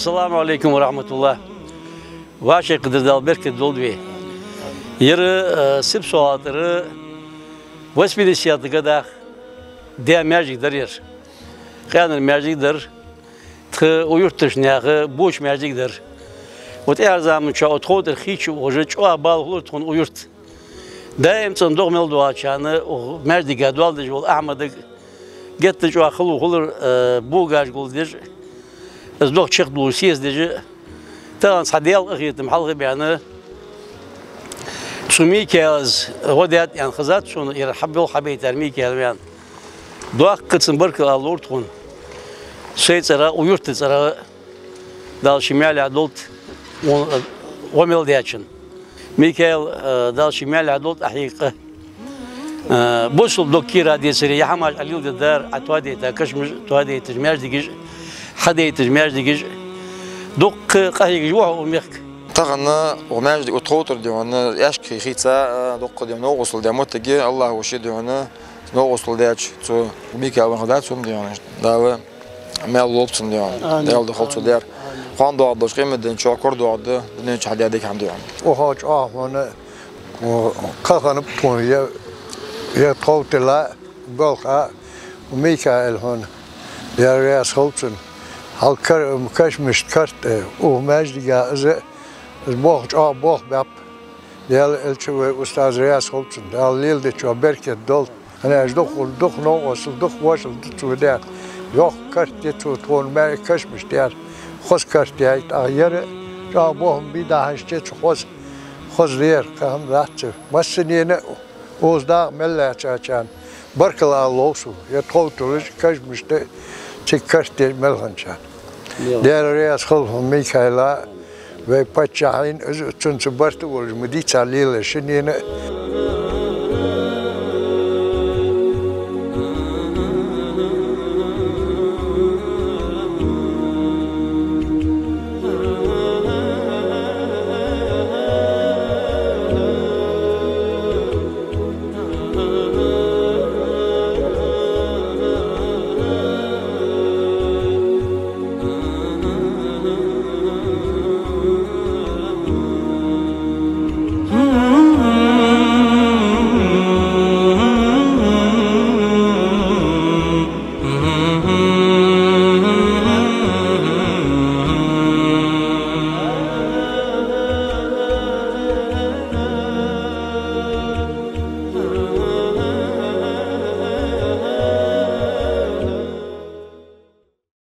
Assalamu alaikum ve rahmetullah. Vaşe kıdır dal berke doldvi. Yarı sip soğatırı vesbili siyatı kadar diye mercikler yer. Kıyanır mercikler. Tı uyurtış neyakı boş mercikler. Ot her zaman çoğu tağdır hiç oje çoğu bal olur ton uyurt. Daim son doğmel duaçanı o mercike dualdı jol Ahmet'e gitti çoğu akıllı olur bu gaj goldir. Az doğ çık doğusiyaz diye. Tamam sadiyal akıyetim halkı beyanı. Sumikaz hodiyat yani kızat şunu irhabbil habeyter mikaz beyan. Dua kıtsın barkı alır ton. Şeytsara uyurt tsara dal şimal adult ومل دياتشن ميكائيل دال شمال عدولت حقيقة بوصل دوكيرا دي سري يحماش عليل الدار عتوادي تكشمش توادي تجمعش ديجيج حدي تجمعش ديجيج دوق قهيج جوه وميخك تغنى وماج دي وتخوتر ديوانا يشكي خيتسا دوق ديوانا نوغسل دياموت تجي الله وشي ديوانا نوغسل دياتش تو ميكائيل وغدات سوم ديوانا داوى مال لوبسن ديوانا ديال دخلت ديار خان doğdu, kıymetten çok kor doğdu, ne çok hadiye kam diyorum. O haç ahvanı, o kalkanıp tuğuya, ya tavtila, balka, Mikael hon, ya reis Holtsen, halkar kaçmış kart, o mecliga azı, boğç boğ bap, ya elçi ve ustaz reis Holtsen, ya lilde çok berket dol, hani az dokun no asıl dok vasıl tuğu der, yok kart diye tuğun mer kaçmış der. خوش کرده اید آخری جا باهم بیدا هشته خوش ریر که هم راحته مسئله نه اوزدا مله چاچان برکل آلوسو یا توتولش کج مشته چی کرده ملهن چان دیگر ریاض خلفم میکایلا و پچهین از چون سبرت ولج مدی چالیله شنینه